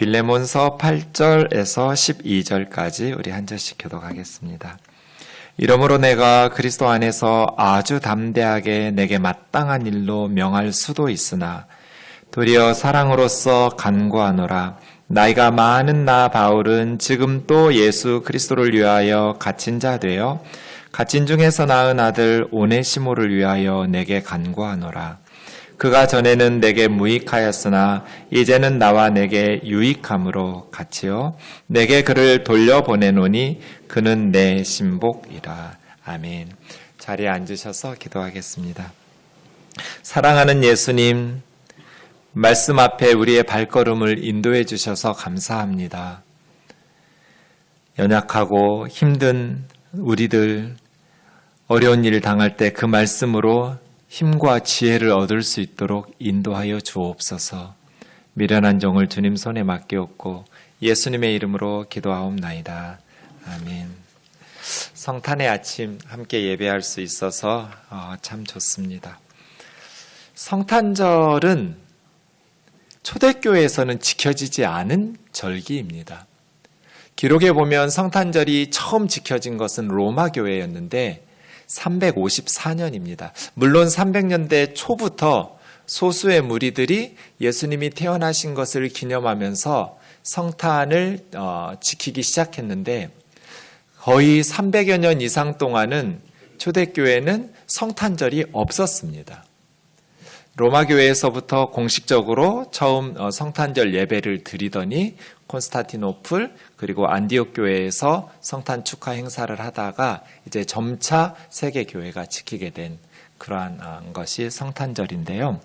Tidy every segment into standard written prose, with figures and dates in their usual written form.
빌레몬서 8절에서 12절까지 우리 한 절씩 교독하겠습니다. 이러므로 내가 그리스도 안에서 아주 담대하게 내게 마땅한 일로 명할 수도 있으나 도리어 사랑으로서 간구하노라. 나이가 많은 나 바울은 지금 또 예수 그리스도를 위하여 갇힌 자 되어 갇힌 중에서 낳은 아들 오네시모를 위하여 내게 간구하노라. 그가 전에는 내게 무익하였으나 이제는 나와 내게 유익함으로 같이요 내게 그를 돌려보내노니 그는 내 신복이라. 아멘. 자리에 앉으셔서 기도하겠습니다. 사랑하는 예수님, 말씀 앞에 우리의 발걸음을 인도해 주셔서 감사합니다. 연약하고 힘든 우리들, 어려운 일 당할 때 그 말씀으로 힘과 지혜를 얻을 수 있도록 인도하여 주옵소서. 미련한 종을 주님 손에 맡기옵고 예수님의 이름으로 기도하옵나이다. 아멘. 성탄의 아침 함께 예배할 수 있어서 참 좋습니다. 성탄절은 초대교회에서는 지켜지지 않은 절기입니다. 기록에 보면 성탄절이 처음 지켜진 것은 로마 교회였는데 354년입니다. 물론 300년대 초부터 소수의 무리들이 예수님이 태어나신 것을 기념하면서 성탄을 지키기 시작했는데 거의 300여 년 이상 동안은 초대교회는 성탄절이 없었습니다. 로마 교회에서부터 공식적으로 처음 성탄절 예배를 드리더니 콘스탄티노플 그리고 안디옥 교회에서 성탄 축하 행사를 하다가 이제 점차 세계 교회가 지키게 된 그러한 것이 성탄절인데요.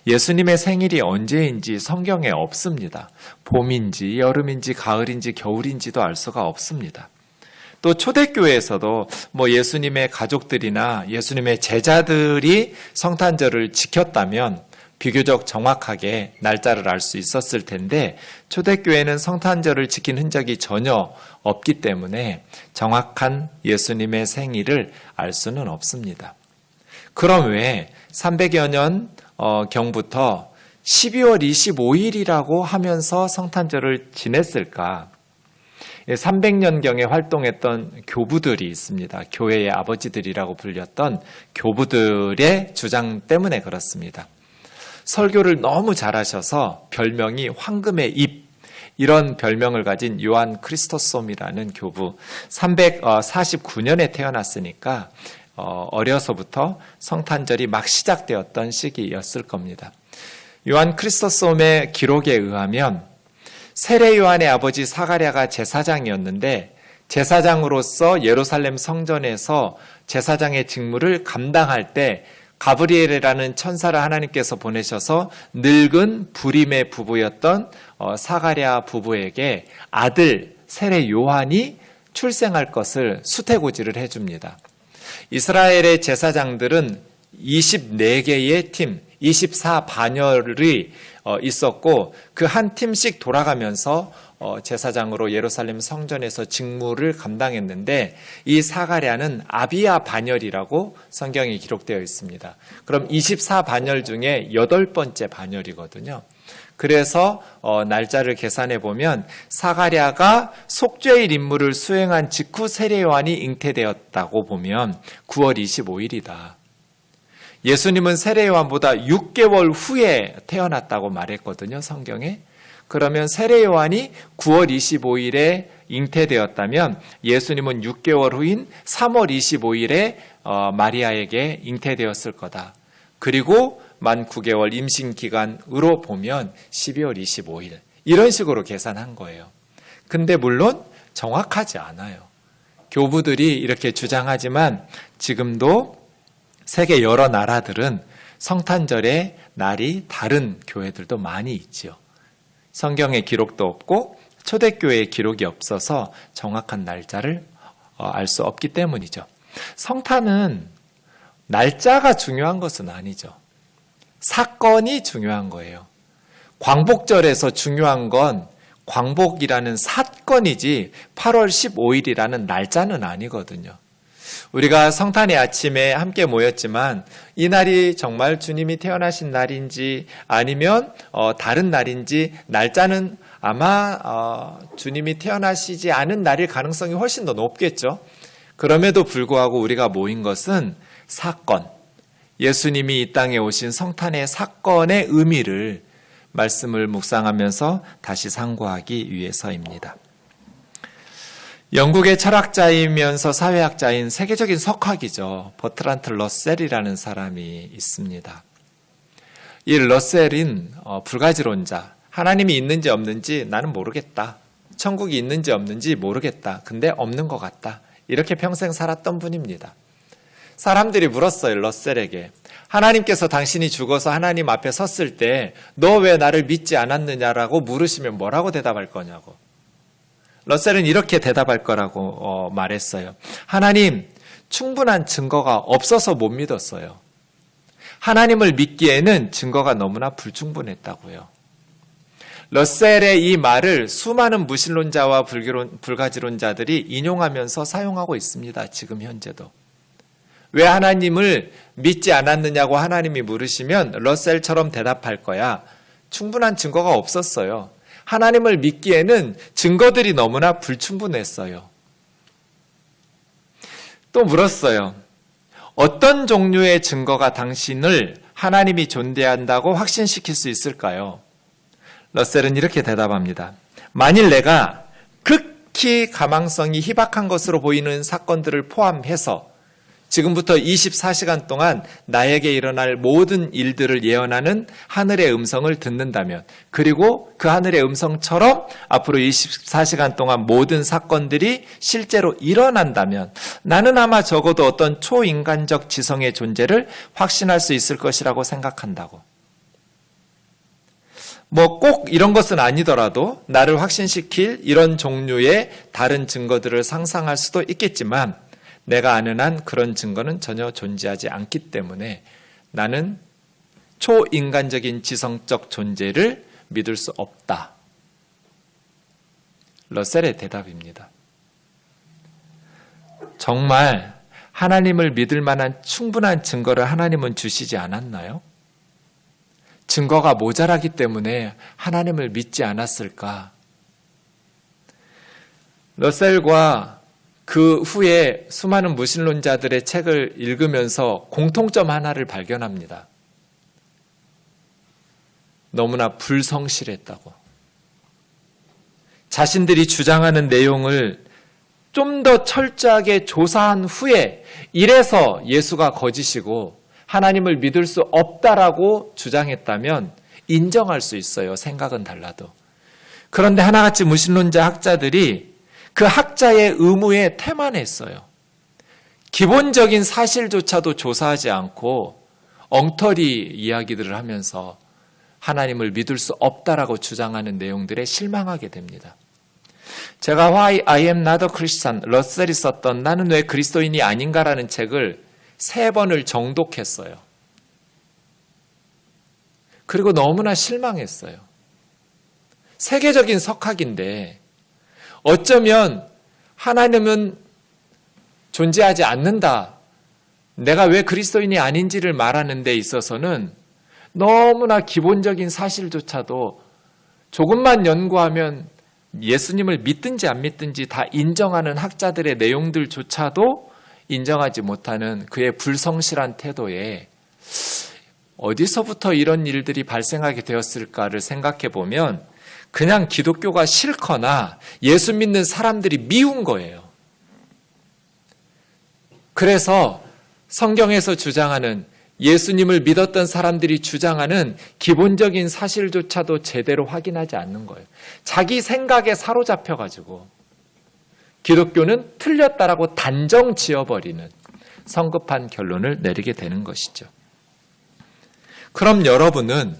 예수님의 생일이 언제인지 성경에 없습니다. 봄인지 여름인지 가을인지 겨울인지도 알 수가 없습니다. 또 초대교회에서도 예수님의 가족들이나 예수님의 제자들이 성탄절을 지켰다면 비교적 정확하게 날짜를 알 수 있었을 텐데 초대교회는 성탄절을 지킨 흔적이 전혀 없기 때문에 정확한 예수님의 생일을 알 수는 없습니다. 그럼 왜 300여 년 경부터 12월 25일이라고 하면서 성탄절을 지냈을까? 300년경에 활동했던 교부들이 있습니다. 교회의 아버지들이라고 불렸던 교부들의 주장 때문에 그렇습니다. 설교를 너무 잘하셔서 별명이 황금의 입, 이런 별명을 가진 요한 크리스토솜이라는 교부, 349년에 태어났으니까 어려서부터 성탄절이 막 시작되었던 시기였을 겁니다. 요한 크리스토솜의 기록에 의하면 세례 요한의 아버지 사가랴가 제사장이었는데 제사장으로서 예루살렘 성전에서 제사장의 직무를 감당할 때 가브리엘이라는 천사를 하나님께서 보내셔서 늙은 부림의 부부였던 사가랴 부부에게 아들 세례 요한이 출생할 것을 수태고지를 해줍니다. 이스라엘의 제사장들은 24개의 팀, 24반열이 있었고 그 한 팀씩 돌아가면서 제사장으로 예루살렘 성전에서 직무를 감당했는데 이 사가랴는 아비야 반열이라고 성경에 기록되어 있습니다. 그럼 24반열 중에 8번째 반열이거든요. 그래서 날짜를 계산해 보면 사가랴가 속죄일 임무를 수행한 직후 세례 요한이 잉태되었다고 보면 9월 25일이다. 예수님은 세례 요한보다 6개월 후에 태어났다고 말했거든요, 성경에. 그러면 세례 요한이 9월 25일에 잉태되었다면 예수님은 6개월 후인 3월 25일에 마리아에게 잉태되었을 거다. 그리고 만 9개월 임신 기간으로 보면 12월 25일. 이런 식으로 계산한 거예요. 근데 물론 정확하지 않아요. 교부들이 이렇게 주장하지만 지금도 세계 여러 나라들은 성탄절의 날이 다른 교회들도 많이 있지요. 성경에 기록도 없고 초대교회에 기록이 없어서 정확한 날짜를 알 수 없기 때문이죠. 성탄은 날짜가 중요한 것은 아니죠. 사건이 중요한 거예요. 광복절에서 중요한 건 광복이라는 사건이지 8월 15일이라는 날짜는 아니거든요. 우리가 성탄의 아침에 함께 모였지만 이 날이 정말 주님이 태어나신 날인지 아니면 다른 날인지 날짜는 아마 주님이 태어나시지 않은 날일 가능성이 훨씬 더 높겠죠. 그럼에도 불구하고 우리가 모인 것은 사건, 예수님이 이 땅에 오신 성탄의 사건의 의미를 말씀을 묵상하면서 다시 상고하기 위해서입니다. 영국의 철학자이면서 사회학자인 세계적인 석학이죠. 버트란트 러셀이라는 사람이 있습니다. 이 러셀은 불가지론자, 하나님이 있는지 없는지 나는 모르겠다. 천국이 있는지 없는지 모르겠다. 근데 없는 것 같다. 이렇게 평생 살았던 분입니다. 사람들이 물었어요, 러셀에게. 하나님께서 당신이 죽어서 하나님 앞에 섰을 때 너 왜 나를 믿지 않았느냐라고 물으시면 뭐라고 대답할 거냐고. 러셀은 이렇게 대답할 거라고 말했어요. 하나님, 충분한 증거가 없어서 못 믿었어요. 하나님을 믿기에는 증거가 너무나 불충분했다고요. 러셀의 이 말을 수많은 무신론자와 불가지론자들이 인용하면서 사용하고 있습니다. 지금 현재도. 왜 하나님을 믿지 않았느냐고 하나님이 물으시면 러셀처럼 대답할 거야. 충분한 증거가 없었어요. 하나님을 믿기에는 증거들이 너무나 불충분했어요. 또 물었어요. 어떤 종류의 증거가 당신을 하나님이 존재한다고 확신시킬 수 있을까요? 러셀은 이렇게 대답합니다. 만일 내가 극히 가망성이 희박한 것으로 보이는 사건들을 포함해서 지금부터 24시간 동안 나에게 일어날 모든 일들을 예언하는 하늘의 음성을 듣는다면, 그리고 그 하늘의 음성처럼 앞으로 24시간 동안 모든 사건들이 실제로 일어난다면 나는 아마 적어도 어떤 초인간적 지성의 존재를 확신할 수 있을 것이라고 생각한다고. 뭐 꼭 이런 것은 아니더라도 나를 확신시킬 이런 종류의 다른 증거들을 상상할 수도 있겠지만 내가 아는 한 그런 증거는 전혀 존재하지 않기 때문에 나는 초인간적인 지성적 존재를 믿을 수 없다. 러셀의 대답입니다. 정말 하나님을 믿을 만한 충분한 증거를 하나님은 주시지 않았나요? 증거가 모자라기 때문에 하나님을 믿지 않았을까? 러셀과 그 후에 수많은 무신론자들의 책을 읽으면서 공통점 하나를 발견합니다. 너무나 불성실했다고. 자신들이 주장하는 내용을 좀 더 철저하게 조사한 후에 이래서 예수가 거짓이고 하나님을 믿을 수 없다라고 주장했다면 인정할 수 있어요. 생각은 달라도. 그런데 하나같이 무신론자 학자들이 그 학자의 의무에 태만했어요. 기본적인 사실조차도 조사하지 않고 엉터리 이야기들을 하면서 하나님을 믿을 수 없다라고 주장하는 내용들에 실망하게 됩니다. 제가 Why I am not a Christian, 러셀이 썼던 나는 왜 그리스도인이 아닌가라는 책을 3번을 정독했어요. 그리고 너무나 실망했어요. 세계적인 석학인데 어쩌면 하나님은 존재하지 않는다. 내가 왜 그리스도인이 아닌지를 말하는 데 있어서는 너무나 기본적인 사실조차도 조금만 연구하면 예수님을 믿든지 안 믿든지 다 인정하는 학자들의 내용들조차도 인정하지 못하는 그의 불성실한 태도에 어디서부터 이런 일들이 발생하게 되었을까를 생각해 보면 그냥 기독교가 싫거나 예수 믿는 사람들이 미운 거예요. 그래서 성경에서 주장하는 예수님을 믿었던 사람들이 주장하는 기본적인 사실조차도 제대로 확인하지 않는 거예요. 자기 생각에 사로잡혀가지고 기독교는 틀렸다라고 단정 지어버리는 성급한 결론을 내리게 되는 것이죠. 그럼 여러분은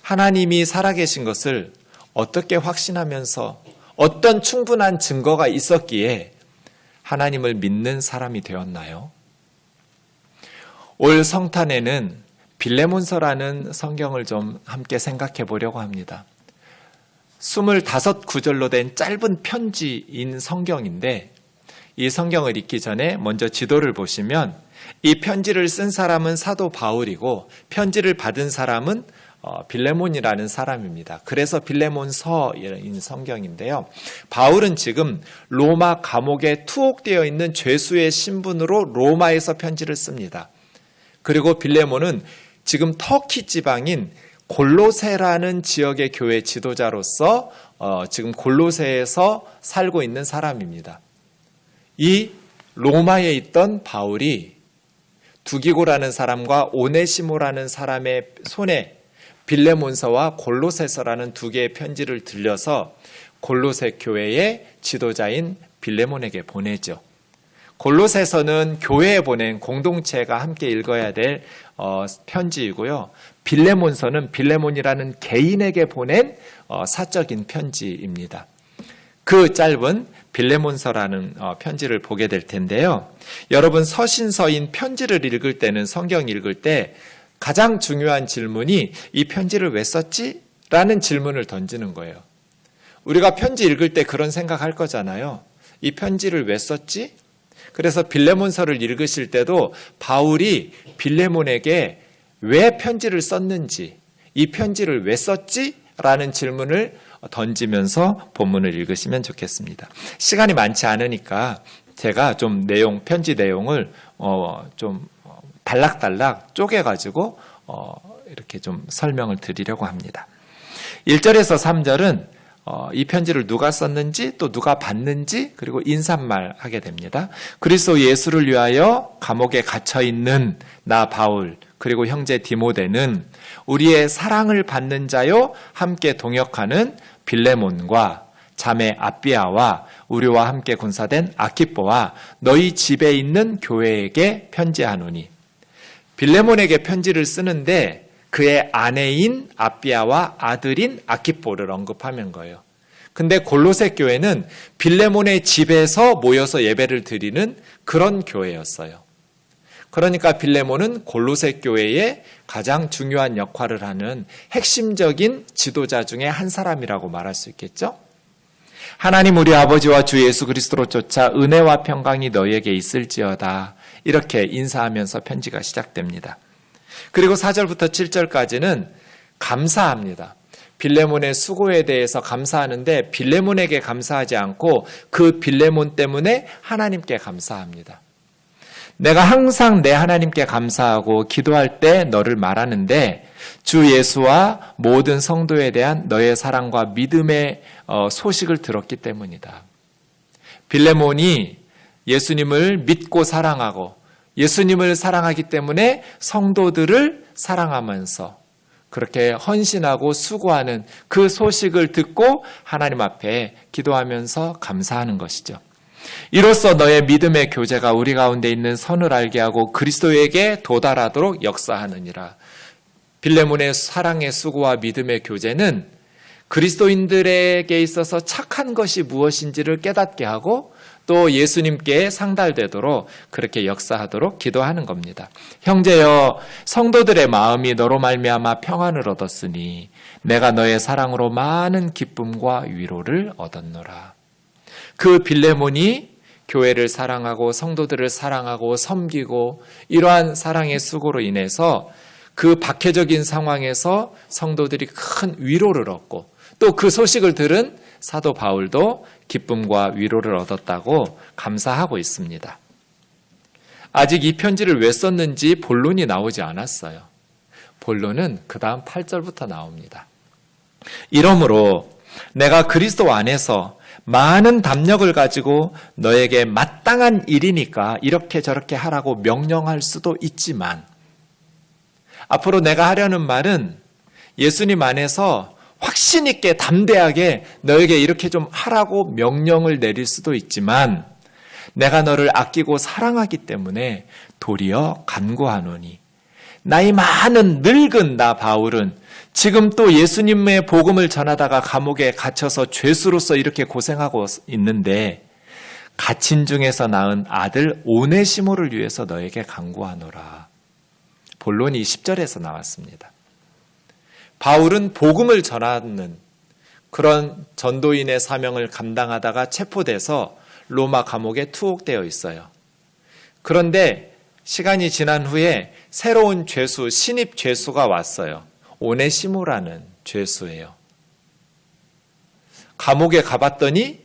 하나님이 살아계신 것을 어떻게 확신하면서 어떤 충분한 증거가 있었기에 하나님을 믿는 사람이 되었나요? 올 성탄에는 빌레몬서라는 성경을 좀 함께 생각해 보려고 합니다. 25구절로 된 짧은 편지인 성경인데 이 성경을 읽기 전에 먼저 지도를 보시면 이 편지를 쓴 사람은 사도 바울이고 편지를 받은 사람은 빌레몬이라는 사람입니다. 그래서 빌레몬서인 성경인데요. 바울은 지금 로마 감옥에 투옥되어 있는 죄수의 신분으로 로마에서 편지를 씁니다. 그리고 빌레몬은 지금 터키 지방인 골로새라는 지역의 교회 지도자로서 지금 골로새에서 살고 있는 사람입니다. 이 로마에 있던 바울이 두기고라는 사람과 오네시모라는 사람의 손에 빌레몬서와 골로새서라는 두 개의 편지를 들려서 골로새 교회의 지도자인 빌레몬에게 보내죠. 골로새서는 교회에 보낸 공동체가 함께 읽어야 될 편지이고요. 빌레몬서는 빌레몬이라는 개인에게 보낸 사적인 편지입니다. 그 짧은 빌레몬서라는 편지를 보게 될 텐데요. 여러분 서신서인 편지를 읽을 때는 성경 읽을 때 가장 중요한 질문이 이 편지를 왜 썼지? 라는 질문을 던지는 거예요. 우리가 편지 읽을 때 그런 생각할 거잖아요. 이 편지를 왜 썼지? 그래서 빌레몬서를 읽으실 때도 바울이 빌레몬에게 왜 편지를 썼는지, 이 편지를 왜 썼지? 라는 질문을 던지면서 본문을 읽으시면 좋겠습니다. 시간이 많지 않으니까 제가 좀 편지 내용을 좀 단락단락 쪼개가지고 이렇게 좀 설명을 드리려고 합니다. 1절에서 3절은 이 편지를 누가 썼는지 또 누가 받는지 그리고 인사말 하게 됩니다. 그리스도 예수를 위하여 감옥에 갇혀있는 나 바울 그리고 형제 디모데는 우리의 사랑을 받는 자요 함께 동역하는 빌레몬과 자매 아비아와 우리와 함께 군사된 아키뽀와 너희 집에 있는 교회에게 편지하노니. 빌레몬에게 편지를 쓰는데 그의 아내인 아비아와 아들인 아키뽀를 언급하는 거예요. 근데 골로새 교회는 빌레몬의 집에서 모여서 예배를 드리는 그런 교회였어요. 그러니까 빌레몬은 골로새 교회의 가장 중요한 역할을 하는 핵심적인 지도자 중에 한 사람이라고 말할 수 있겠죠? 하나님 우리 아버지와 주 예수 그리스도로 쫓아 은혜와 평강이 너희에게 있을지어다. 이렇게 인사하면서 편지가 시작됩니다. 그리고 4절부터 7절까지는 감사합니다. 빌레몬의 수고에 대해서 감사하는데 빌레몬에게 감사하지 않고 그 빌레몬 때문에 하나님께 감사합니다. 내가 항상 내 하나님께 감사하고 기도할 때 너를 말하는데 주 예수와 모든 성도에 대한 너의 사랑과 믿음의 소식을 들었기 때문이다. 빌레몬이 예수님을 믿고 사랑하고 예수님을 사랑하기 때문에 성도들을 사랑하면서 그렇게 헌신하고 수고하는 그 소식을 듣고 하나님 앞에 기도하면서 감사하는 것이죠. 이로써 너의 믿음의 교제가 우리 가운데 있는 선을 알게 하고 그리스도에게 도달하도록 역사하느니라. 빌레몬의 사랑의 수고와 믿음의 교제는 그리스도인들에게 있어서 착한 것이 무엇인지를 깨닫게 하고 또 예수님께 상달되도록 그렇게 역사하도록 기도하는 겁니다. 형제여 성도들의 마음이 너로 말미암아 평안을 얻었으니 내가 너의 사랑으로 많은 기쁨과 위로를 얻었노라. 그 빌레몬이 교회를 사랑하고 성도들을 사랑하고 섬기고 이러한 사랑의 수고로 인해서 그 박해적인 상황에서 성도들이 큰 위로를 얻고 또 그 소식을 들은 사도 바울도 기쁨과 위로를 얻었다고 감사하고 있습니다. 아직 이 편지를 왜 썼는지 본론이 나오지 않았어요. 본론은 그 다음 8절부터 나옵니다. 이러므로 내가 그리스도 안에서 많은 담력을 가지고 너에게 마땅한 일이니까 이렇게 저렇게 하라고 명령할 수도 있지만 앞으로 내가 하려는 말은 예수님 안에서 확신 있게 담대하게 너에게 이렇게 좀 하라고 명령을 내릴 수도 있지만 내가 너를 아끼고 사랑하기 때문에 도리어 간구하노니 나이 많은 늙은 나 바울은 지금 또 예수님의 복음을 전하다가 감옥에 갇혀서 죄수로서 이렇게 고생하고 있는데 갇힌 중에서 낳은 아들 오네시모를 위해서 너에게 간구하노라. 본론이 10절에서 나왔습니다. 바울은 복음을 전하는 그런 전도인의 사명을 감당하다가 체포돼서 로마 감옥에 투옥되어 있어요. 그런데 시간이 지난 후에 새로운 죄수, 신입 죄수가 왔어요. 오네시모라는 죄수예요. 감옥에 가봤더니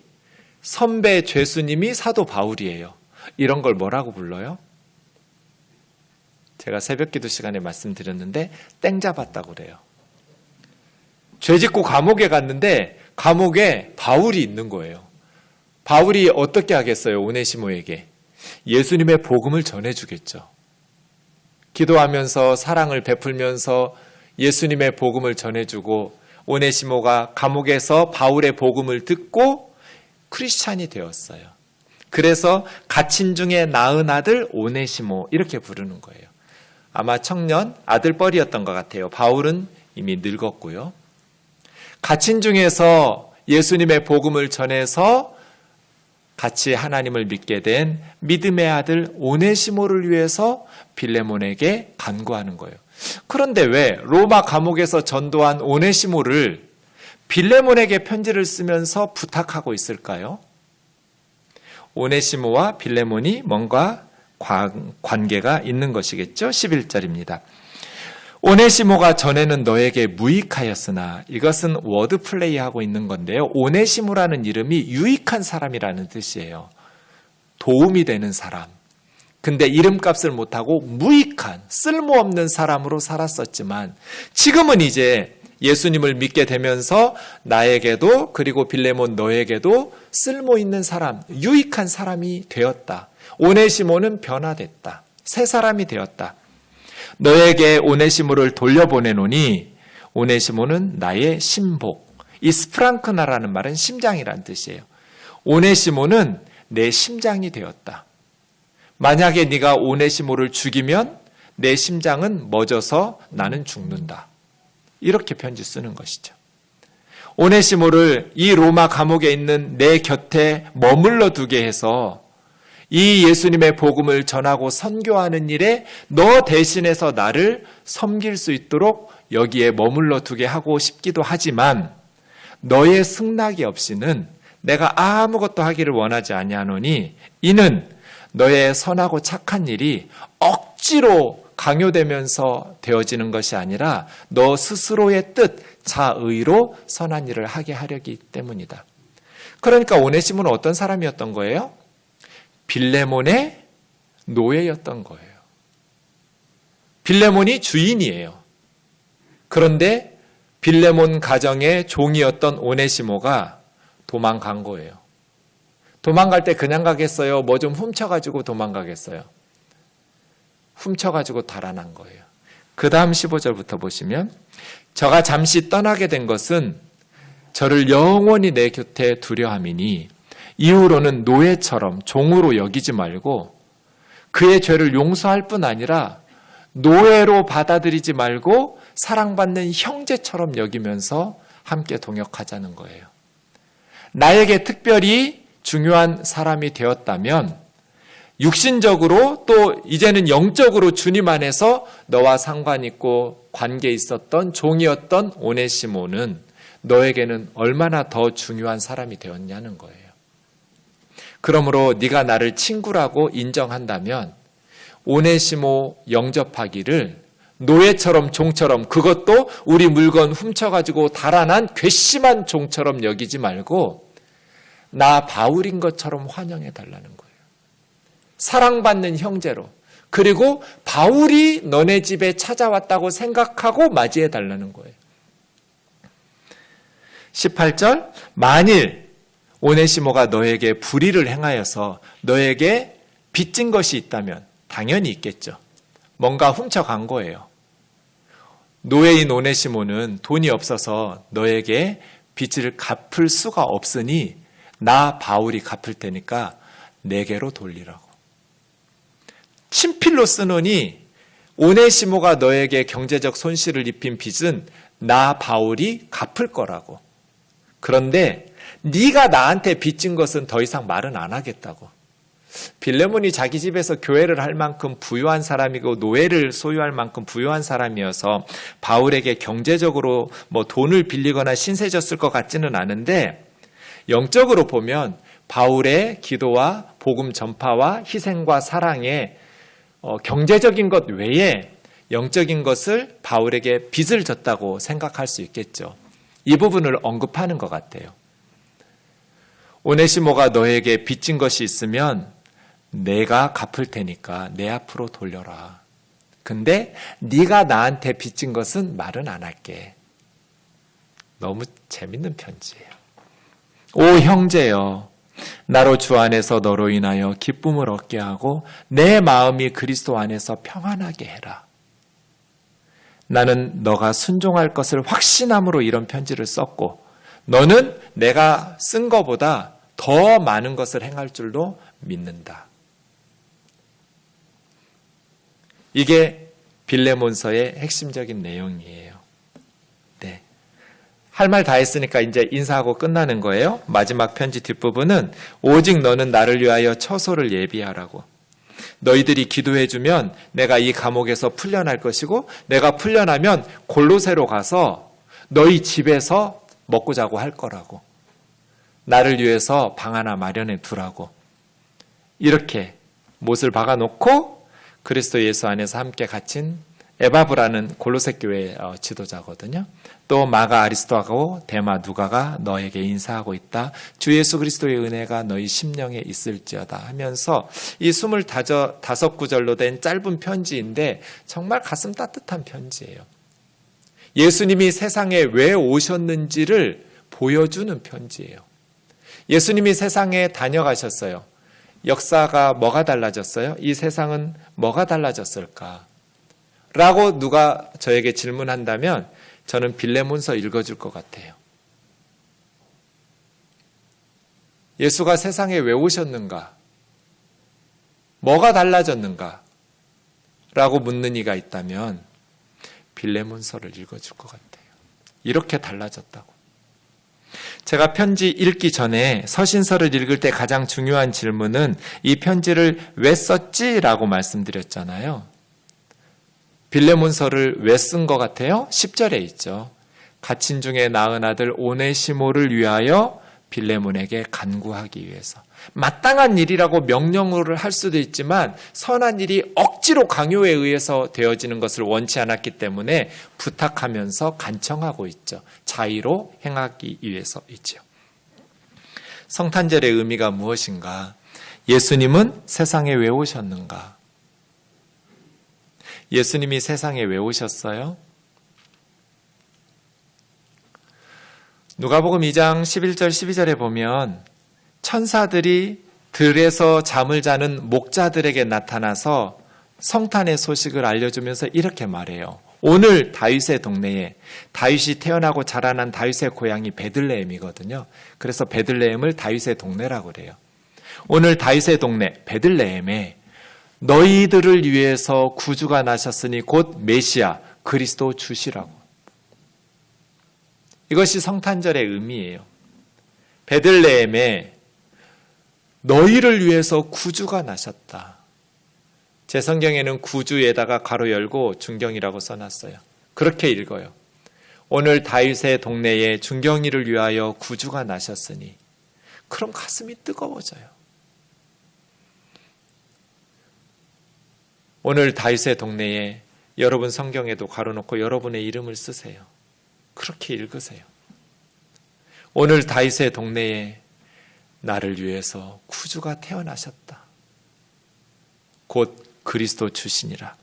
선배 죄수님이 사도 바울이에요. 이런 걸 뭐라고 불러요? 제가 새벽기도 시간에 말씀드렸는데 땡 잡았다고 그래요. 죄 짓고 감옥에 갔는데 감옥에 바울이 있는 거예요. 바울이 어떻게 하겠어요? 오네시모에게 예수님의 복음을 전해주겠죠. 기도하면서 사랑을 베풀면서 예수님의 복음을 전해주고 오네시모가 감옥에서 바울의 복음을 듣고 크리스찬이 되었어요. 그래서 갇힌 중에 낳은 아들 오네시모 이렇게 부르는 거예요. 아마 청년 아들뻘이었던 것 같아요. 바울은 이미 늙었고요. 갇힌 중에서 예수님의 복음을 전해서 같이 하나님을 믿게 된 믿음의 아들 오네시모를 위해서 빌레몬에게 간구하는 거예요. 그런데 왜 로마 감옥에서 전도한 오네시모를 빌레몬에게 편지를 쓰면서 부탁하고 있을까요? 오네시모와 빌레몬이 뭔가 관계가 있는 것이겠죠. 11절입니다. 오네시모가 전에는 너에게 무익하였으나, 이것은 워드플레이하고 있는 건데요. 오네시모라는 이름이 유익한 사람이라는 뜻이에요. 도움이 되는 사람. 근데 이름값을 못하고 무익한, 쓸모없는 사람으로 살았었지만 지금은 이제 예수님을 믿게 되면서 나에게도 그리고 빌레몬 너에게도 쓸모있는 사람, 유익한 사람이 되었다. 오네시모는 변화됐다. 새 사람이 되었다. 너에게 오네시모를 돌려보내노니, 오네시모는 나의 심복. 이 스프랑크나라는 말은 심장이란 뜻이에요. 오네시모는 내 심장이 되었다. 만약에 네가 오네시모를 죽이면 내 심장은 멎어서 나는 죽는다. 이렇게 편지 쓰는 것이죠. 오네시모를 이 로마 감옥에 있는 내 곁에 머물러 두게 해서 이 예수님의 복음을 전하고 선교하는 일에 너 대신해서 나를 섬길 수 있도록 여기에 머물러 두게 하고 싶기도 하지만 너의 승낙이 없이는 내가 아무것도 하기를 원하지 아니하노니, 이는 너의 선하고 착한 일이 억지로 강요되면서 되어지는 것이 아니라 너 스스로의 뜻, 자의로 선한 일을 하게 하려기 때문이다. 그러니까 오네시모는 어떤 사람이었던 거예요? 빌레몬의 노예였던 거예요. 빌레몬이 주인이에요. 그런데 빌레몬 가정의 종이었던 오네시모가 도망간 거예요. 도망갈 때 그냥 가겠어요? 뭐 좀 훔쳐가지고 도망가겠어요? 훔쳐가지고 달아난 거예요. 그 다음 15절부터 보시면, 저가 잠시 떠나게 된 것은 저를 영원히 내 곁에 두려함이니 이후로는 노예처럼 종으로 여기지 말고 그의 죄를 용서할 뿐 아니라 노예로 받아들이지 말고 사랑받는 형제처럼 여기면서 함께 동역하자는 거예요. 나에게 특별히 중요한 사람이 되었다면 육신적으로 또 이제는 영적으로 주님 안에서 너와 상관 있고 관계 있었던 종이었던 오네시모는 너에게는 얼마나 더 중요한 사람이 되었냐는 거예요. 그러므로 네가 나를 친구라고 인정한다면 오네시모 영접하기를 노예처럼 종처럼, 그것도 우리 물건 훔쳐가지고 달아난 괘씸한 종처럼 여기지 말고 나 바울인 것처럼 환영해달라는 거예요. 사랑받는 형제로, 그리고 바울이 너네 집에 찾아왔다고 생각하고 맞이해달라는 거예요. 18절, 만일 오네시모가 너에게 불의를 행하여서 너에게 빚진 것이 있다면, 당연히 있겠죠. 뭔가 훔쳐간 거예요. 노예인 오네시모는 돈이 없어서 너에게 빚을 갚을 수가 없으니 나 바울이 갚을 테니까 내게로 돌리라고. 친필로 쓰노니 오네시모가 너에게 경제적 손실을 입힌 빚은 나 바울이 갚을 거라고. 그런데 네가 나한테 빚진 것은 더 이상 말은 안 하겠다고. 빌레몬이 자기 집에서 교회를 할 만큼 부유한 사람이고 노예를 소유할 만큼 부유한 사람이어서 바울에게 경제적으로 뭐 돈을 빌리거나 신세졌을 것 같지는 않은데, 영적으로 보면 바울의 기도와 복음 전파와 희생과 사랑의 경제적인 것 외에 영적인 것을 바울에게 빚을 졌다고 생각할 수 있겠죠. 이 부분을 언급하는 것 같아요. 오네시모가 너에게 빚진 것이 있으면 내가 갚을 테니까 내 앞으로 돌려라. 근데 네가 나한테 빚진 것은 말은 안 할게. 너무 재밌는 편지예요. 오 형제여, 나로 주 안에서 너로 인하여 기쁨을 얻게 하고 내 마음이 그리스도 안에서 평안하게 해라. 나는 너가 순종할 것을 확신함으로 이런 편지를 썼고 너는 내가 쓴 것보다 더 많은 것을 행할 줄로 믿는다. 이게 빌레몬서의 핵심적인 내용이에요. 네. 할 말 다 했으니까 이제 인사하고 끝나는 거예요. 마지막 편지 뒷부분은 오직 너는 나를 위하여 처소를 예비하라고. 너희들이 기도해주면 내가 이 감옥에서 풀려날 것이고 내가 풀려나면 골로새로 가서 너희 집에서 먹고 자고 할 거라고. 나를 위해서 방 하나 마련해 두라고. 이렇게 못을 박아놓고 그리스도 예수 안에서 함께 갇힌 에바브라는 골로새 교회의 지도자거든요. 또 마가 아리스도하고 데마 누가가 너에게 인사하고 있다. 주 예수 그리스도의 은혜가 너희 심령에 있을지어다 하면서 이 25구절로 된 짧은 편지인데 정말 가슴 따뜻한 편지예요. 예수님이 세상에 왜 오셨는지를 보여주는 편지예요. 예수님이 세상에 다녀가셨어요. 역사가 뭐가 달라졌어요? 이 세상은 뭐가 달라졌을까? 라고 누가 저에게 질문한다면 저는 빌레몬서 읽어줄 것 같아요. 예수가 세상에 왜 오셨는가? 뭐가 달라졌는가? 라고 묻는 이가 있다면 빌레몬서를 읽어줄 것 같아요. 이렇게 달라졌다고. 제가 편지 읽기 전에 서신서를 읽을 때 가장 중요한 질문은 이 편지를 왜 썼지? 라고 말씀드렸잖아요. 빌레몬서를 왜 쓴 것 같아요? 10절에 있죠. 갇힌 중에 낳은 아들 오네시모를 위하여 빌레몬에게 간구하기 위해서. 마땅한 일이라고 명령을 할 수도 있지만 선한 일이 억지로 강요에 의해서 되어지는 것을 원치 않았기 때문에 부탁하면서 간청하고 있죠. 자의로 행하기 위해서 있죠. 성탄절의 의미가 무엇인가? 예수님은 세상에 왜 오셨는가? 예수님이 세상에 왜 오셨어요? 누가복음 2장 11절 12절에 보면 천사들이 들에서 잠을 자는 목자들에게 나타나서 성탄의 소식을 알려주면서 이렇게 말해요. 오늘 다윗의 동네에 다윗이 태어나고 자라난 다윗의 고향이 베들레헴이거든요. 그래서 베들레헴을 다윗의 동네라고 그래요. 오늘 다윗의 동네 베들레헴에 너희들을 위해서 구주가 나셨으니 곧 메시아 그리스도 주시라고. 이것이 성탄절의 의미예요. 베들레헴에 너희를 위해서 구주가 나셨다. 제 성경에는 구주에다가 가로 열고 중경이라고 써놨어요. 그렇게 읽어요. 오늘 다윗의 동네에 중경이를 위하여 구주가 나셨으니. 그럼 가슴이 뜨거워져요. 오늘 다윗의 동네에 여러분 성경에도 가로놓고 여러분의 이름을 쓰세요. 그렇게 읽으세요. 오늘 다윗의 동네에 나를 위해서 구주가 태어나셨다. 곧 그리스도 주시니라.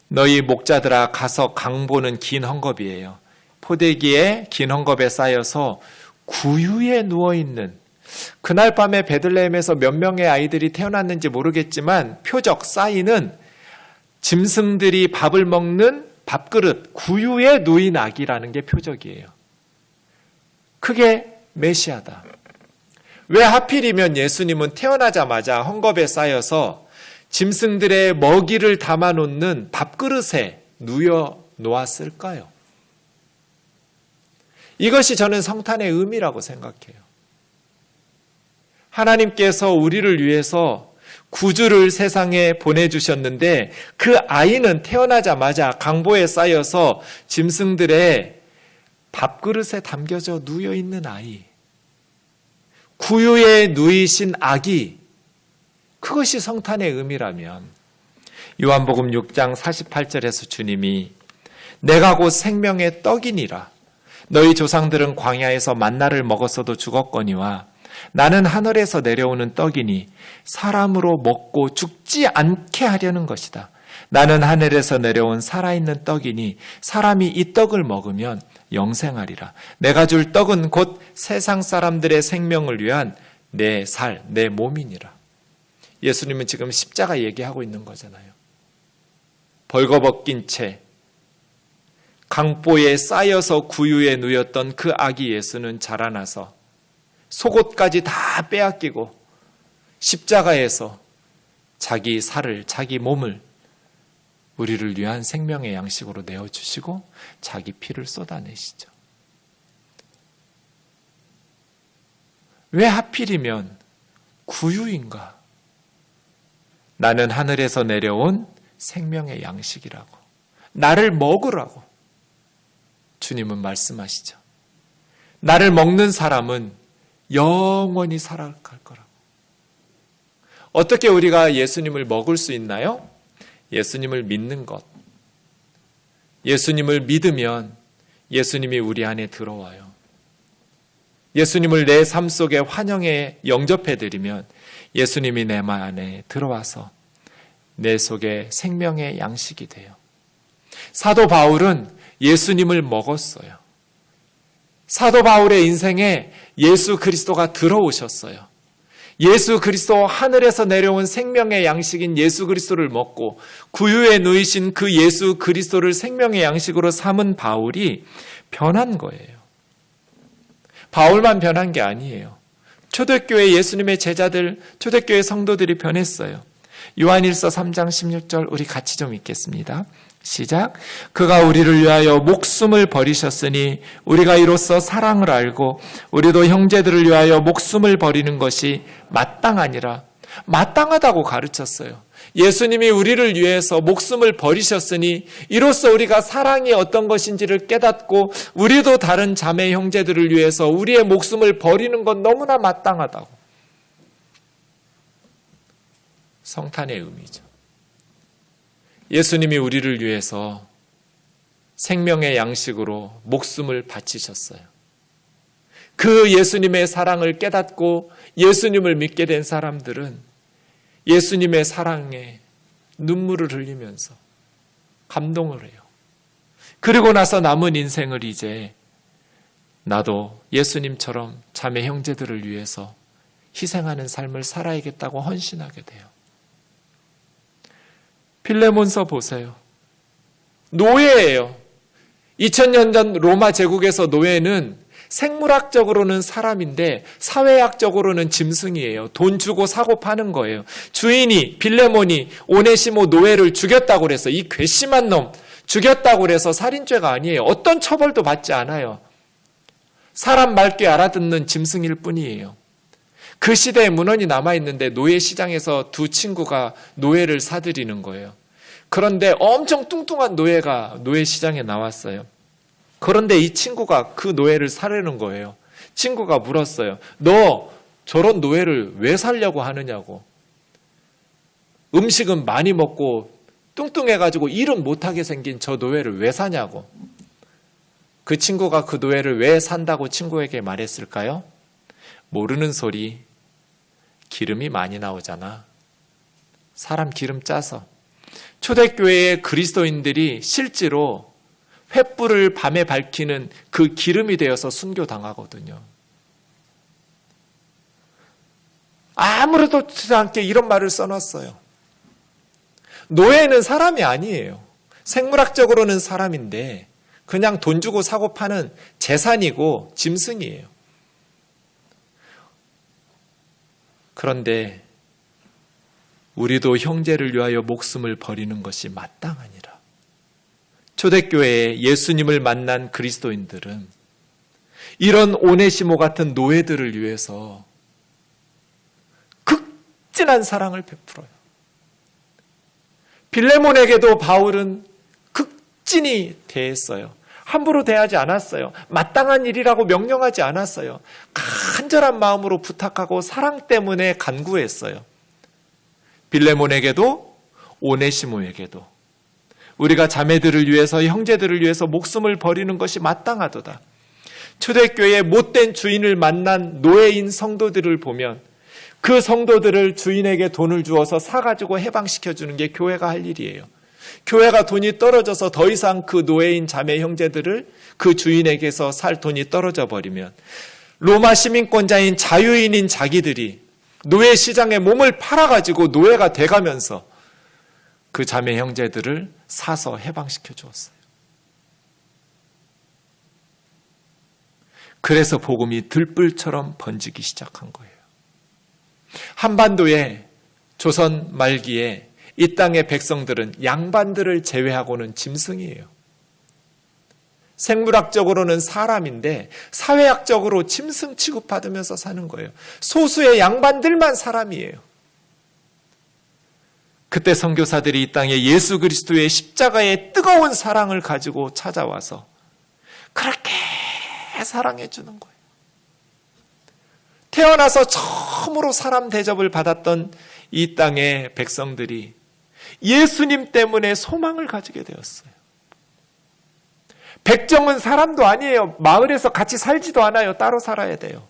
너희 목자들아 가서 강보는 긴 헝겊이에요. 포대기에 긴 헝겊에 쌓여서 구유에 누워있는 그날 밤에 베들레헴에서 몇 명의 아이들이 태어났는지 모르겠지만 표적 쌓이는 짐승들이 밥을 먹는 밥그릇 구유에 누인 아기라는 게 표적이에요. 그게 메시아다. 왜 하필이면 예수님은 태어나자마자 헝겊에 쌓여서 짐승들의 먹이를 담아놓는 밥그릇에 누워 놓았을까요? 이것이 저는 성탄의 의미라고 생각해요. 하나님께서 우리를 위해서 구주를 세상에 보내주셨는데 그 아이는 태어나자마자 강보에 쌓여서 짐승들의 밥그릇에 담겨져 누워있는 아이. 구유에 누이신 아기, 그것이 성탄의 의미라면 요한복음 6장 48절에서 주님이 내가 곧 생명의 떡이니라. 너희 조상들은 광야에서 만나를 먹었어도 죽었거니와 나는 하늘에서 내려오는 떡이니 사람으로 먹고 죽지 않게 하려는 것이다. 나는 하늘에서 내려온 살아있는 떡이니 사람이 이 떡을 먹으면 영생하리라. 내가 줄 떡은 곧 세상 사람들의 생명을 위한 내 살, 내 몸이니라. 예수님은 지금 십자가 얘기하고 있는 거잖아요. 벌거벗긴 채 강보에 쌓여서 구유에 누였던 그 아기 예수는 자라나서 속옷까지 다 빼앗기고 십자가에서 자기 살을, 자기 몸을 우리를 위한 생명의 양식으로 내어주시고 자기 피를 쏟아내시죠. 왜 하필이면 구유인가? 나는 하늘에서 내려온 생명의 양식이라고, 나를 먹으라고 주님은 말씀하시죠. 나를 먹는 사람은 영원히 살아갈 거라고. 어떻게 우리가 예수님을 먹을 수 있나요? 예수님을 믿는 것. 예수님을 믿으면 예수님이 우리 안에 들어와요. 예수님을 내 삶 속에 환영에 영접해드리면 예수님이 내 맘 안에 들어와서 내 속에 생명의 양식이 돼요. 사도 바울은 예수님을 먹었어요. 사도 바울의 인생에 예수 그리스도가 들어오셨어요. 예수 그리스도, 하늘에서 내려온 생명의 양식인 예수 그리스도를 먹고 구유에 누이신 그 예수 그리스도를 생명의 양식으로 삼은 바울이 변한 거예요. 바울만 변한 게 아니에요. 초대교회 예수님의 제자들, 초대교회 성도들이 변했어요. 요한일서 3장 16절 우리 같이 좀 읽겠습니다. 시작. 그가 우리를 위하여 목숨을 버리셨으니 우리가 이로써 사랑을 알고 우리도 형제들을 위하여 목숨을 버리는 것이 마땅하니라. 마땅하다고 가르쳤어요. 예수님이 우리를 위해서 목숨을 버리셨으니 이로써 우리가 사랑이 어떤 것인지를 깨닫고 우리도 다른 자매 형제들을 위해서 우리의 목숨을 버리는 건 너무나 마땅하다고. 성탄의 의미죠. 예수님이 우리를 위해서 생명의 양식으로 목숨을 바치셨어요. 그 예수님의 사랑을 깨닫고 예수님을 믿게 된 사람들은 예수님의 사랑에 눈물을 흘리면서 감동을 해요. 그리고 나서 남은 인생을 이제 나도 예수님처럼 자매 형제들을 위해서 희생하는 삶을 살아야겠다고 헌신하게 돼요. 필레몬서 보세요. 노예예요. 2000년 전 로마 제국에서 노예는 생물학적으로는 사람인데 사회학적으로는 짐승이에요. 돈 주고 사고 파는 거예요. 주인이 빌레몬이 오네시모 노예를 죽였다고 그래서 이 괘씸한 놈 죽였다고 그래서 살인죄가 아니에요. 어떤 처벌도 받지 않아요. 사람 말귀 알아듣는 짐승일 뿐이에요. 그 시대에 문헌이 남아있는데 노예 시장에서 두 친구가 노예를 사들이는 거예요. 그런데 엄청 뚱뚱한 노예가 노예 시장에 나왔어요. 그런데 이 친구가 그 노예를 사려는 거예요. 친구가 물었어요. 너 저런 노예를 왜 살려고 하느냐고. 음식은 많이 먹고 뚱뚱해가지고 일은 못하게 생긴 저 노예를 왜 사냐고. 그 친구가 그 노예를 왜 산다고 친구에게 말했을까요? 모르는 소리. 기름이 많이 나오잖아. 사람 기름 짜서. 초대교회의 그리스도인들이 실제로 횃불을 밤에 밝히는 그 기름이 되어서 순교당하거든요. 아무렇지도 않게 이런 말을 써놨어요. 노예는 사람이 아니에요. 생물학적으로는 사람인데 그냥 돈 주고 사고 파는 재산이고 짐승이에요. 그런데 우리도 형제를 위하여 목숨을 버리는 것이 마땅하니라. 초대교회에 예수님을 만난 그리스도인들은 이런 오네시모 같은 노예들을 위해서 극진한 사랑을 베풀어요. 빌레몬에게도 바울은 극진히 대했어요. 함부로 대하지 않았어요. 마땅한 일이라고 명령하지 않았어요. 간절한 마음으로 부탁하고 사랑 때문에 간구했어요. 빌레몬에게도 오네시모에게도 우리가 자매들을 위해서, 형제들을 위해서 목숨을 버리는 것이 마땅하도다. 초대교회에 못된 주인을 만난 노예인 성도들을 보면 그 성도들을 주인에게 돈을 주어서 사가지고 해방시켜주는 게 교회가 할 일이에요. 교회가 돈이 떨어져서 더 이상 그 노예인 자매 형제들을 그 주인에게서 살 돈이 떨어져 버리면 로마 시민권자인 자유인인 자기들이 노예 시장에 몸을 팔아가지고 노예가 돼가면서 그 자매 형제들을 사서 해방시켜 주었어요. 그래서 복음이 들불처럼 번지기 시작한 거예요. 한반도의 조선 말기에 이 땅의 백성들은 양반들을 제외하고는 짐승이에요. 생물학적으로는 사람인데 사회학적으로 짐승 취급받으면서 사는 거예요. 소수의 양반들만 사람이에요. 그때 선교사들이 이 땅에 예수 그리스도의 십자가의 뜨거운 사랑을 가지고 찾아와서 그렇게 사랑해 주는 거예요. 태어나서 처음으로 사람 대접을 받았던 이 땅의 백성들이 예수님 때문에 소망을 가지게 되었어요. 백정은 사람도 아니에요. 마을에서 같이 살지도 않아요. 따로 살아야 돼요.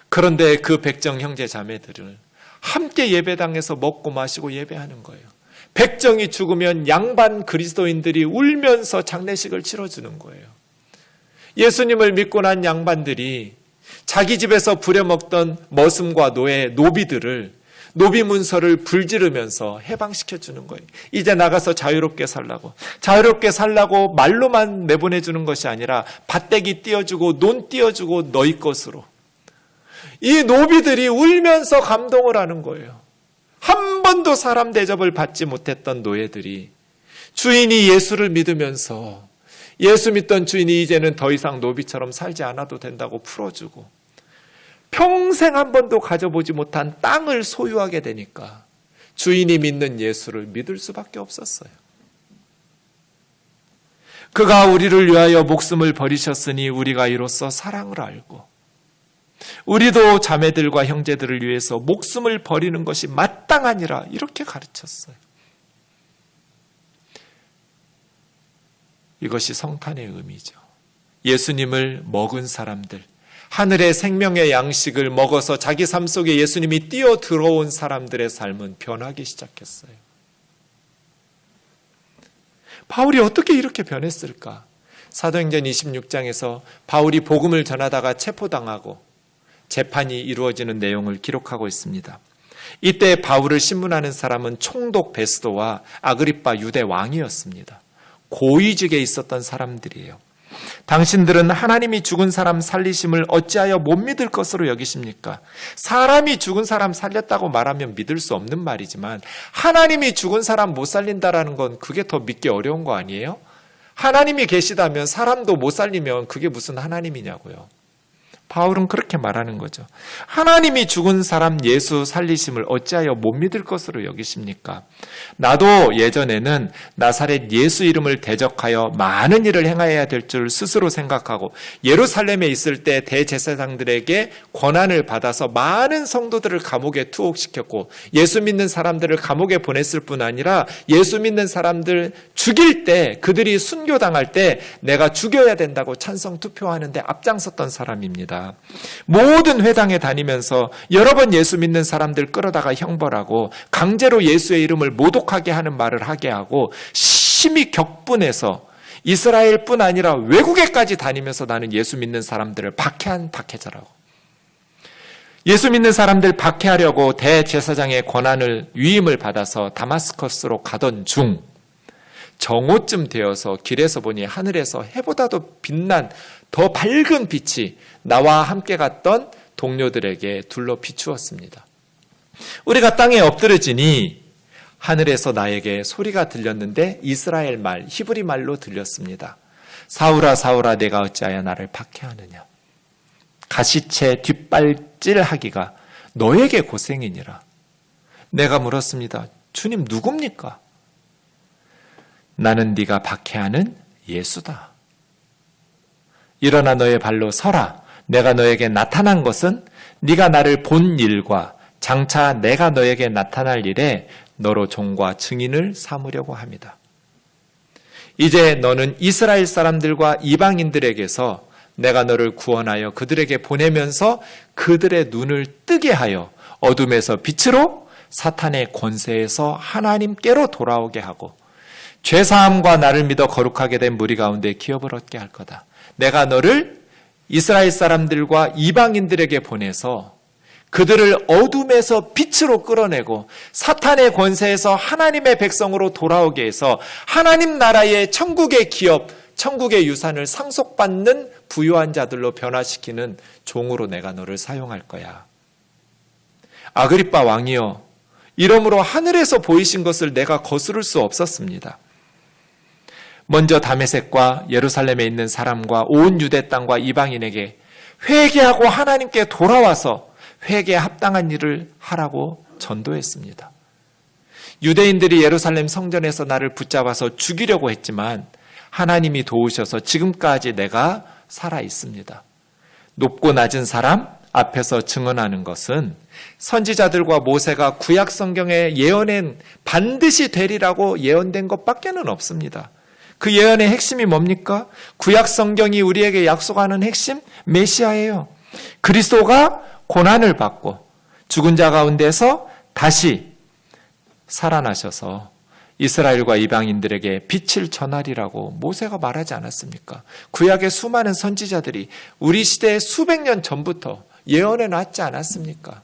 그런데 그 백정 형제 자매들을 함께 예배당에서 먹고 마시고 예배하는 거예요. 백정이 죽으면 양반 그리스도인들이 울면서 장례식을 치러주는 거예요. 예수님을 믿고 난 양반들이 자기 집에서 부려먹던 머슴과 노비들을 노비 문서를 불지르면서 해방시켜주는 거예요. 이제 나가서 자유롭게 살라고 말로만 내보내주는 것이 아니라 밭대기 띄워주고 논 띄워주고 너희 것으로. 이 노비들이 울면서 감동을 하는 거예요. 한 번도 사람 대접을 받지 못했던 노예들이 주인이 예수를 믿으면서 예수 믿던 주인이 이제는 더 이상 노비처럼 살지 않아도 된다고 풀어주고 평생 한 번도 가져보지 못한 땅을 소유하게 되니까 주인이 믿는 예수를 믿을 수밖에 없었어요. 그가 우리를 위하여 목숨을 버리셨으니 우리가 이로써 사랑을 알고 우리도 자매들과 형제들을 위해서 목숨을 버리는 것이 마땅하니라 이렇게 가르쳤어요. 이것이 성탄의 의미죠. 예수님을 먹은 사람들, 하늘의 생명의 양식을 먹어서 자기 삶 속에 예수님이 뛰어 들어온 사람들의 삶은 변하기 시작했어요. 바울이 어떻게 이렇게 변했을까? 사도행전 26장에서 바울이 복음을 전하다가 체포당하고 재판이 이루어지는 내용을 기록하고 있습니다. 이때 바울을 신문하는 사람은 총독 베스도와 아그리빠 유대 왕이었습니다. 고위직에 있었던 사람들이에요. 당신들은 하나님이 죽은 사람 살리심을 어찌하여 못 믿을 것으로 여기십니까? 사람이 죽은 사람 살렸다고 말하면 믿을 수 없는 말이지만 하나님이 죽은 사람 못 살린다라는 건 그게 더 믿기 어려운 거 아니에요? 하나님이 계시다면 사람도 못 살리면 그게 무슨 하나님이냐고요. 바울은 그렇게 말하는 거죠. 하나님이 죽은 사람 예수 살리심을 어찌하여 못 믿을 것으로 여기십니까? 나도 예전에는 나사렛 예수 이름을 대적하여 많은 일을 행하여야 될 줄 스스로 생각하고 예루살렘에 있을 때 대제사장들에게 권한을 받아서 많은 성도들을 감옥에 투옥시켰고 예수 믿는 사람들을 감옥에 보냈을 뿐 아니라 예수 믿는 사람들 죽일 때 그들이 순교당할 때 내가 죽여야 된다고 찬성 투표하는데 앞장섰던 사람입니다. 모든 회당에 다니면서 여러 번 예수 믿는 사람들 끌어다가 형벌하고 강제로 예수의 이름을 모독하게 하는 말을 하게 하고 심히 격분해서 이스라엘뿐 아니라 외국에까지 다니면서 나는 예수 믿는 사람들을 박해한 박해자라고. 예수 믿는 사람들 박해하려고 대제사장의 권한을 위임을 받아서 다마스커스로 가던 중 정오쯤 되어서 길에서 보니 하늘에서 해보다도 빛난 더 밝은 빛이 나와 함께 갔던 동료들에게 둘러 비추었습니다. 우리가 땅에 엎드려지니 하늘에서 나에게 소리가 들렸는데 이스라엘 말, 히브리 말로 들렸습니다. 사울아 사울아 내가 어찌하여 나를 박해하느냐. 가시채 뒷발질하기가 너에게 고생이니라. 내가 물었습니다. 주님 누굽니까? 나는 네가 박해하는 예수다. 일어나 너의 발로 서라. 내가 너에게 나타난 것은 네가 나를 본 일과 장차 내가 너에게 나타날 일에 너로 종과 증인을 삼으려고 합니다. 이제 너는 이스라엘 사람들과 이방인들에게서 내가 너를 구원하여 그들에게 보내면서 그들의 눈을 뜨게 하여 어둠에서 빛으로 사탄의 권세에서 하나님께로 돌아오게 하고 죄사함과 나를 믿어 거룩하게 된 무리 가운데 기업을 얻게 할 거다. 내가 너를 이스라엘 사람들과 이방인들에게 보내서 그들을 어둠에서 빛으로 끌어내고 사탄의 권세에서 하나님의 백성으로 돌아오게 해서 하나님 나라의 천국의 기업, 천국의 유산을 상속받는 부유한 자들로 변화시키는 종으로 내가 너를 사용할 거야. 아그리빠 왕이여, 이러므로 하늘에서 보이신 것을 내가 거스를 수 없었습니다. 먼저 다메섹과 예루살렘에 있는 사람과 온 유대 땅과 이방인에게 회개하고 하나님께 돌아와서 회개에 합당한 일을 하라고 전도했습니다. 유대인들이 예루살렘 성전에서 나를 붙잡아서 죽이려고 했지만 하나님이 도우셔서 지금까지 내가 살아 있습니다. 높고 낮은 사람 앞에서 증언하는 것은 선지자들과 모세가 구약 성경에 예언한 반드시 되리라고 예언된 것밖에는 없습니다. 그 예언의 핵심이 뭡니까? 구약 성경이 우리에게 약속하는 핵심 메시아예요. 그리스도가 고난을 받고 죽은 자 가운데서 다시 살아나셔서 이스라엘과 이방인들에게 빛을 전하리라고 모세가 말하지 않았습니까? 구약의 수많은 선지자들이 우리 시대의 수백 년 전부터 예언해 놨지 않았습니까?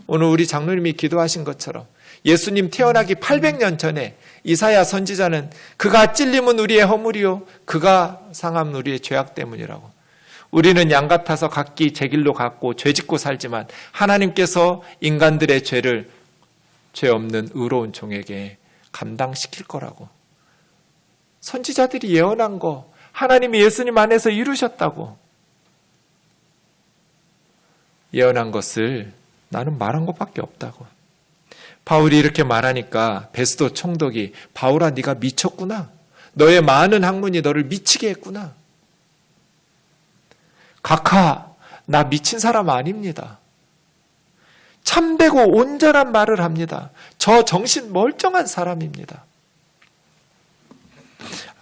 오늘 우리 장로님이 기도하신 것처럼 예수님 태어나기 800년 전에 이사야 선지자는 그가 찔림은 우리의 허물이요 그가 상함은 우리의 죄악 때문이라고. 우리는 양 같아서 각기 제 길로 갔고 죄짓고 살지만 하나님께서 인간들의 죄를 죄 없는 의로운 종에게 감당시킬 거라고. 선지자들이 예언한 거 하나님이 예수님 안에서 이루셨다고. 예언한 것을 나는 말한 것밖에 없다고. 바울이 이렇게 말하니까 베스도 총독이 바울아 네가 미쳤구나. 너의 많은 학문이 너를 미치게 했구나. 각하 나 미친 사람 아닙니다. 참되고 온전한 말을 합니다. 저 정신 멀쩡한 사람입니다.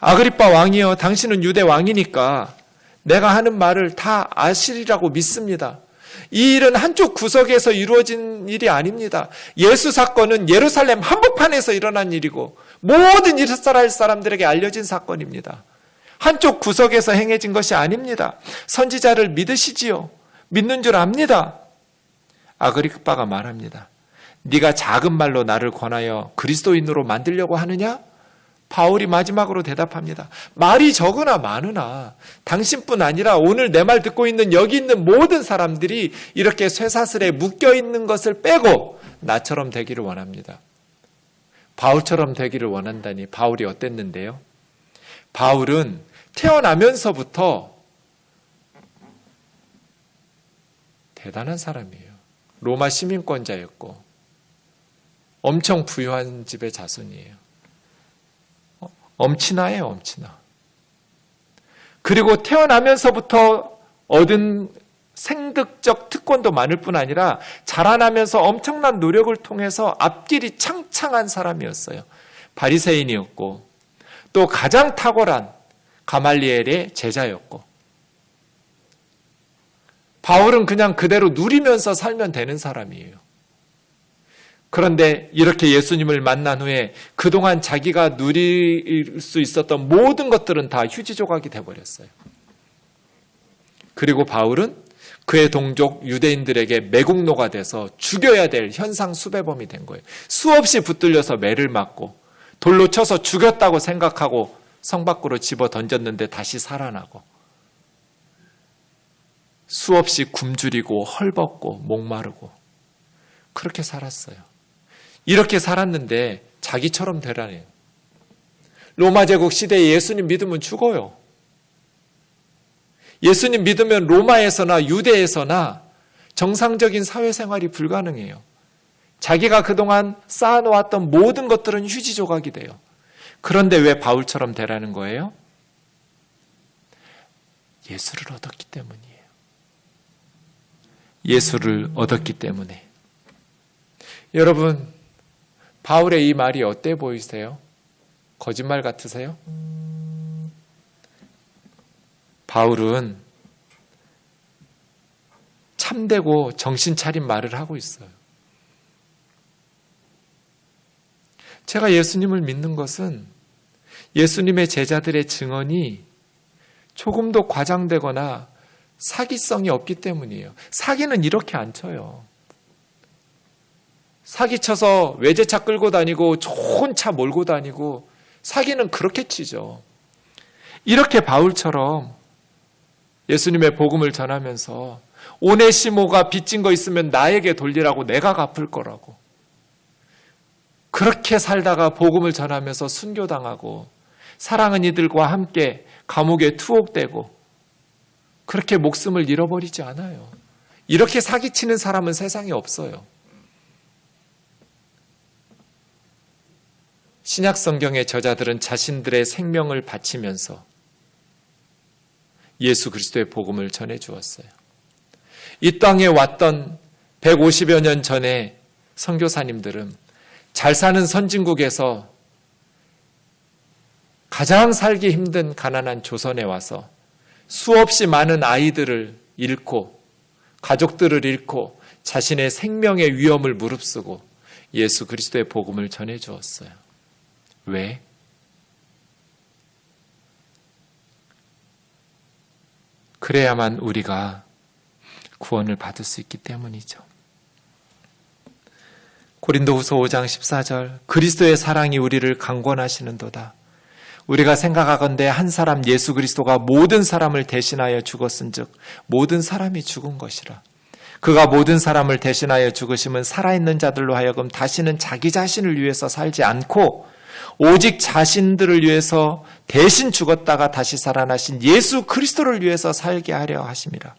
아그리빠 왕이여 당신은 유대 왕이니까 내가 하는 말을 다 아시리라고 믿습니다. 이 일은 한쪽 구석에서 이루어진 일이 아닙니다. 예수 사건은 예루살렘 한복판에서 일어난 일이고 모든 이스라엘 사람들에게 알려진 사건입니다. 한쪽 구석에서 행해진 것이 아닙니다. 선지자를 믿으시지요. 믿는 줄 압니다. 아그리빠가 말합니다. 네가 작은 말로 나를 권하여 그리스도인으로 만들려고 하느냐? 바울이 마지막으로 대답합니다. 말이 적으나 많으나 당신뿐 아니라 오늘 내 말 듣고 있는 여기 있는 모든 사람들이 이렇게 쇠사슬에 묶여 있는 것을 빼고 나처럼 되기를 원합니다. 바울처럼 되기를 원한다니 바울이 어땠는데요? 바울은 태어나면서부터 대단한 사람이에요. 로마 시민권자였고 엄청 부유한 집의 자손이에요. 엄친아예요, 엄친아. 그리고 태어나면서부터 얻은 생득적 특권도 많을 뿐 아니라 자라나면서 엄청난 노력을 통해서 앞길이 창창한 사람이었어요. 바리새인이었고 또 가장 탁월한 가말리엘의 제자였고 바울은 그냥 그대로 누리면서 살면 되는 사람이에요. 그런데 이렇게 예수님을 만난 후에 그동안 자기가 누릴 수 있었던 모든 것들은 다 휴지 조각이 돼버렸어요. 그리고 바울은 그의 동족 유대인들에게 매국노가 돼서 죽여야 될 현상 수배범이 된 거예요. 수없이 붙들려서 매를 맞고 돌로 쳐서 죽였다고 생각하고 성 밖으로 집어 던졌는데 다시 살아나고 수없이 굶주리고 헐벗고 목마르고 그렇게 살았어요. 이렇게 살았는데 자기처럼 되라네요. 로마 제국 시대에 예수님 믿으면 죽어요. 예수님 믿으면 로마에서나 유대에서나 정상적인 사회생활이 불가능해요. 자기가 그동안 쌓아놓았던 모든 것들은 휴지 조각이 돼요. 그런데 왜 바울처럼 되라는 거예요? 예수를 얻었기 때문이에요. 예수를 얻었기 때문에. 여러분, 바울의 이 말이 어때 보이세요? 거짓말 같으세요? 바울은 참되고 정신 차린 말을 하고 있어요. 제가 예수님을 믿는 것은 예수님의 제자들의 증언이 조금도 과장되거나 사기성이 없기 때문이에요. 사기는 이렇게 안 쳐요. 사기쳐서 외제차 끌고 다니고 좋은 차 몰고 다니고 사기는 그렇게 치죠. 이렇게 바울처럼 예수님의 복음을 전하면서 오네시모가 빚진 거 있으면 나에게 돌리라고, 내가 갚을 거라고, 그렇게 살다가 복음을 전하면서 순교당하고 사랑하는 이들과 함께 감옥에 투옥되고 그렇게 목숨을 잃어버리지 않아요. 이렇게 사기치는 사람은 세상에 없어요. 신약 성경의 저자들은 자신들의 생명을 바치면서 예수 그리스도의 복음을 전해 주었어요. 이 땅에 왔던 150여 년 전에 선교사님들은 잘 사는 선진국에서 가장 살기 힘든 가난한 조선에 와서 수없이 많은 아이들을 잃고 가족들을 잃고 자신의 생명의 위험을 무릅쓰고 예수 그리스도의 복음을 전해 주었어요. 왜? 그래야만 우리가 구원을 받을 수 있기 때문이죠. 고린도후서 5장 14절, 그리스도의 사랑이 우리를 강권하시는도다. 우리가 생각하건대 한 사람 예수 그리스도가 모든 사람을 대신하여 죽었은즉 모든 사람이 죽은 것이라. 그가 모든 사람을 대신하여 죽으심은 살아있는 자들로 하여금 다시는 자기 자신을 위해서 살지 않고 오직 자신들을 위해서 대신 죽었다가 다시 살아나신 예수 그리스도를 위해서 살게 하려 하심이라.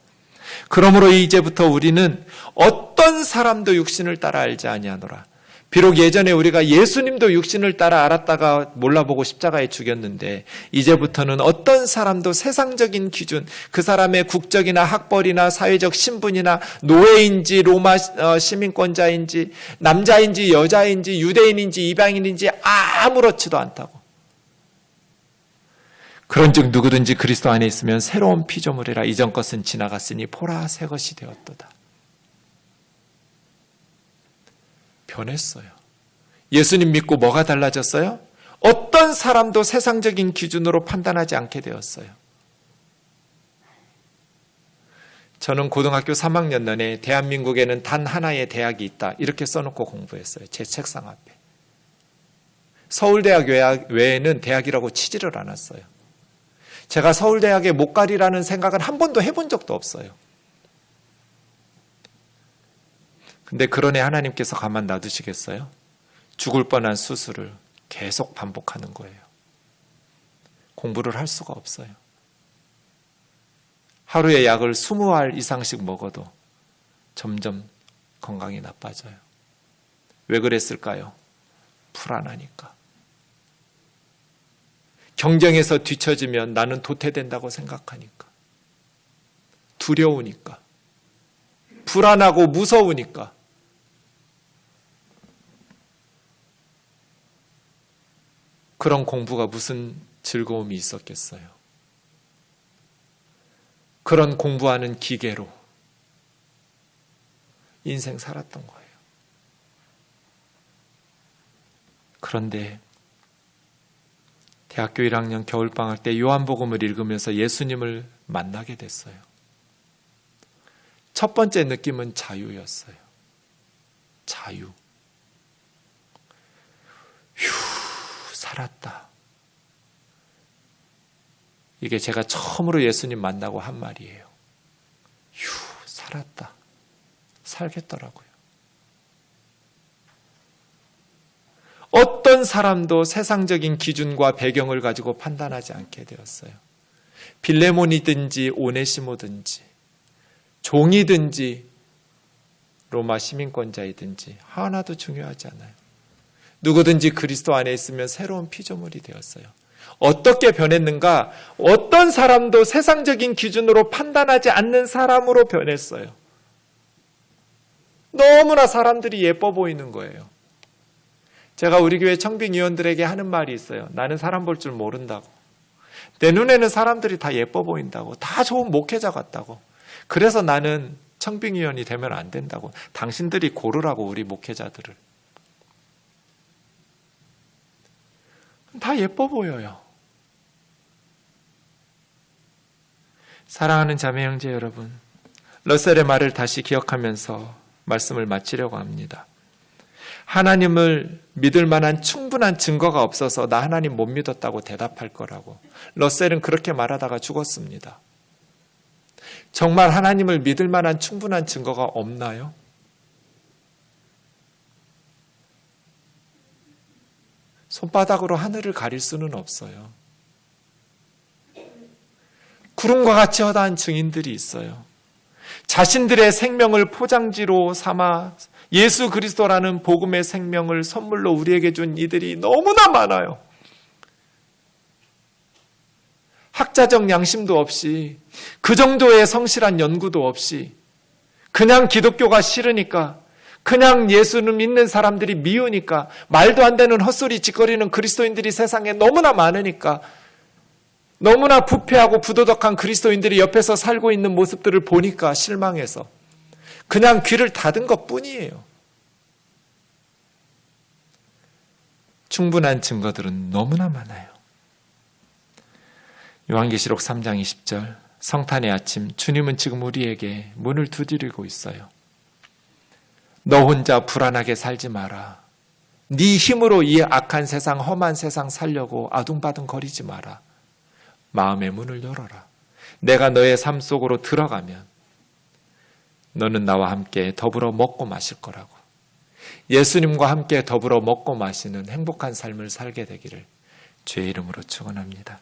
그러므로 이제부터 우리는 어떤 사람도 육신을 따라 알지 아니하노라. 비록 예전에 우리가 예수님도 육신을 따라 알았다가 몰라보고 십자가에 죽였는데 이제부터는 어떤 사람도 세상적인 기준, 그 사람의 국적이나 학벌이나 사회적 신분이나 노예인지 로마 시민권자인지 남자인지 여자인지 유대인인지 이방인인지 아무렇지도 않다고. 그런즉 누구든지 그리스도 안에 있으면 새로운 피조물이라. 이전 것은 지나갔으니 보라 새 것이 되었도다. 변했어요. 예수님 믿고 뭐가 달라졌어요? 어떤 사람도 세상적인 기준으로 판단하지 않게 되었어요. 저는 고등학교 3학년 내내 대한민국에는 단 하나의 대학이 있다 이렇게 써놓고 공부했어요. 제 책상 앞에. 서울대학 외에는 대학이라고 치지를 않았어요. 제가 서울대학에 못 가리라는 생각은 한 번도 해본 적도 없어요. 근데 그러네 하나님께서 가만 놔두시겠어요? 죽을 뻔한 수술을 계속 반복하는 거예요. 공부를 할 수가 없어요. 하루에 약을 20알 이상씩 먹어도 점점 건강이 나빠져요. 왜 그랬을까요? 불안하니까. 경쟁에서 뒤처지면 나는 도태된다고 생각하니까. 두려우니까. 불안하고 무서우니까. 그런 공부가 무슨 즐거움이 있었겠어요. 그런 공부하는 기계로 인생 살았던 거예요. 그런데 대학교 1학년 겨울방학 때 요한복음을 읽으면서 예수님을 만나게 됐어요. 첫 번째 느낌은 자유였어요. 자유. 휴, 살았다. 이게 제가 처음으로 예수님 만나고 한 말이에요. 휴, 살았다. 살겠더라고요. 어떤 사람도 세상적인 기준과 배경을 가지고 판단하지 않게 되었어요. 빌레몬이든지 오네시모든지 종이든지 로마 시민권자이든지 하나도 중요하지 않아요. 누구든지 그리스도 안에 있으면 새로운 피조물이 되었어요. 어떻게 변했는가? 어떤 사람도 세상적인 기준으로 판단하지 않는 사람으로 변했어요. 너무나 사람들이 예뻐 보이는 거예요. 제가 우리 교회 청빙위원들에게 하는 말이 있어요. 나는 사람 볼 줄 모른다고. 내 눈에는 사람들이 다 예뻐 보인다고. 다 좋은 목회자 같다고. 그래서 나는 청빙위원이 되면 안 된다고. 당신들이 고르라고, 우리 목회자들을. 다 예뻐 보여요. 사랑하는 자매 형제 여러분, 러셀의 말을 다시 기억하면서 말씀을 마치려고 합니다. 하나님을 믿을 만한 충분한 증거가 없어서 나 하나님 못 믿었다고 대답할 거라고. 러셀은 그렇게 말하다가 죽었습니다. 정말 하나님을 믿을 만한 충분한 증거가 없나요? 손바닥으로 하늘을 가릴 수는 없어요. 구름과 같이 허다한 증인들이 있어요. 자신들의 생명을 포장지로 삼아 예수 그리스도라는 복음의 생명을 선물로 우리에게 준 이들이 너무나 많아요. 학자적 양심도 없이, 그 정도의 성실한 연구도 없이, 그냥 기독교가 싫으니까, 그냥 예수를 믿는 사람들이 미우니까, 말도 안 되는 헛소리 짓거리는 그리스도인들이 세상에 너무나 많으니까, 너무나 부패하고 부도덕한 그리스도인들이 옆에서 살고 있는 모습들을 보니까 실망해서 그냥 귀를 닫은 것뿐이에요. 충분한 증거들은 너무나 많아요. 요한계시록 3장 20절, 성탄의 아침, 주님은 지금 우리에게 문을 두드리고 있어요. 너 혼자 불안하게 살지 마라. 네 힘으로 이 악한 세상, 험한 세상 살려고 아둥바둥 거리지 마라. 마음의 문을 열어라. 내가 너의 삶 속으로 들어가면 너는 나와 함께 더불어 먹고 마실 거라고. 예수님과 함께 더불어 먹고 마시는 행복한 삶을 살게 되기를 주의 이름으로 축원합니다.